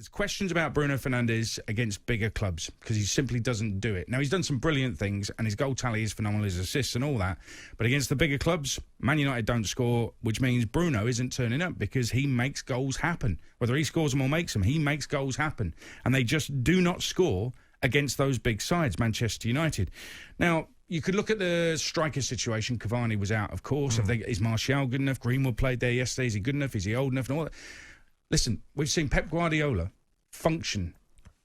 There's questions about Bruno Fernandes against bigger clubs because he simply doesn't do it. Now, he's done some brilliant things and his goal tally is phenomenal, his assists and all that. But against the bigger clubs, Man United don't score, which means Bruno isn't turning up because he makes goals happen. Whether he scores them or makes them, he makes goals happen. And they just do not score against those big sides, Manchester United. Now, you could look at the striker situation. Cavani was out, of course. Is Martial good enough? Greenwood played there yesterday. Is he good enough? Is he old enough? And all that. Listen, we've seen Pep Guardiola function,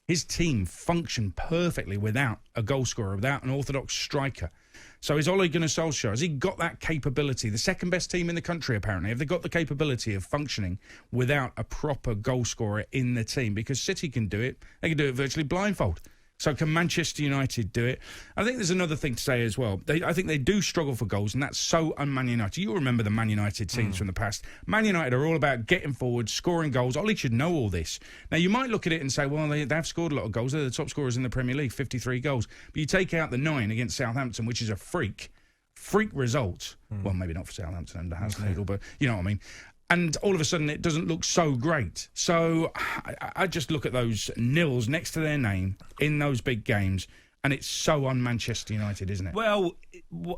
his team function perfectly without a goal scorer, without an orthodox striker. So is Ole Gunnar Solskjaer, has he got that capability? The second best team in the country, apparently. Have they got the capability of functioning without a proper goal scorer in the team? Because City can do it. They can do it virtually blindfold. So can Manchester United do it? I think there's another thing to say as well. I think they do struggle for goals, and that's so un-Man United. You remember the Man United teams from the past. Man United are all about getting forward, scoring goals. Ole should know all this. Now, you might look at it and say, well, they've scored a lot of goals. They're the top scorers in the Premier League, 53 goals. But you take out the 9 against Southampton, which is a freak result. Well, maybe not for Southampton under Hasenhüttl, but you know what I mean. And all of a sudden, it doesn't look so great. So I just look at those nils next to their name in those big games, and it's so un-Manchester United, isn't it? Well,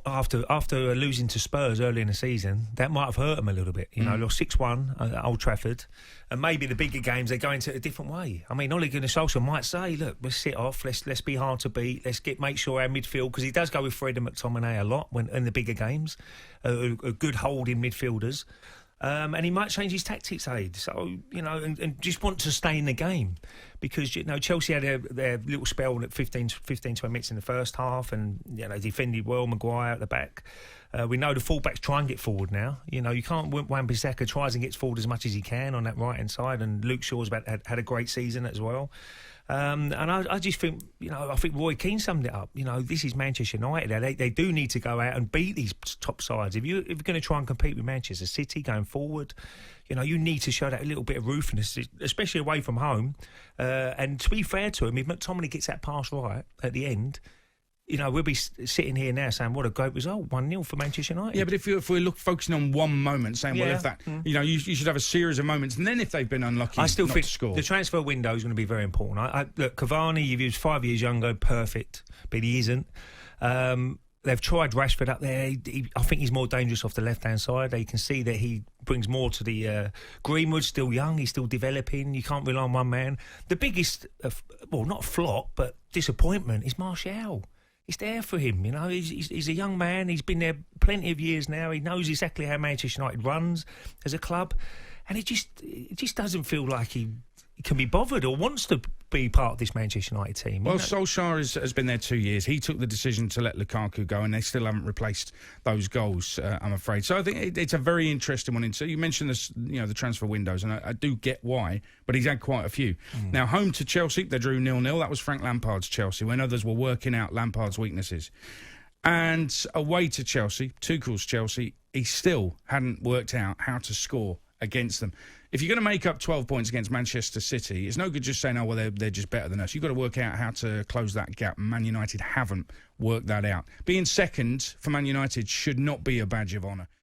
after losing to Spurs early in the season, that might have hurt them a little bit. You know, lost 6-1 at Old Trafford, and maybe the bigger games they're going to a different way. I mean, Ole Gunnar Solskjaer might say, "Look, let's sit off. Let's be hard to beat. Let's make sure our midfield," because he does go with Fred and McTominay a lot in the bigger games, a good holding midfielders. And he might change his tactics, Aid. So, you know, and just want to stay in the game. Because, you know, Chelsea had their little spell at 15, 20 minutes in the first half and, you know, defended well, Maguire at the back. We know the fullbacks try and get forward now. You know, you can't... Wan-Bissaka tries and gets forward as much as he can on that right-hand side, and Luke Shaw's had a great season as well. And I just think, you know, I think Roy Keane summed it up. You know, this is Manchester United. They do need to go out and beat these top sides. If you're going to try and compete with Manchester City going forward, you know, you need to show that a little bit of ruthlessness, especially away from home. And to be fair to him, if McTominay gets that pass right at the end, you know, we'll be sitting here now saying, what a great result, 1-0 for Manchester United. Yeah, but if we're focusing on one moment, saying, well, if that, you know, you should have a series of moments, and then if they've been unlucky, I still think to score. The transfer window is going to be very important. Look, Cavani, if he was 5 years younger, perfect, but he isn't. They've tried Rashford up there. I think he's more dangerous off the left-hand side. You can see that he brings more to the... Greenwood's still young. He's still developing. You can't rely on one man. The biggest, well, not flop, but disappointment is Martial. It's there for him, you know. He's a young man. He's been there plenty of years now. He knows exactly how Manchester United runs as a club, and it just doesn't feel like he can be bothered or wants to be part of this Manchester United team. Well, Solskjaer has been there 2 years. He took the decision to let Lukaku go, and they still haven't replaced those goals, I'm afraid. So I think it's a very interesting one. So you mentioned this, you know, the transfer windows, and I do get why, but he's had quite a few. Now, home to Chelsea, they drew 0-0. That was Frank Lampard's Chelsea, when others were working out Lampard's weaknesses. And away to Chelsea, Tuchel's Chelsea, he still hadn't worked out how to score against them. If you're going to make up 12 points against Manchester City, it's no good just saying, oh, well, they're just better than us. You've got to work out how to close that gap. Man United haven't worked that out. Being second for Man United should not be a badge of honour.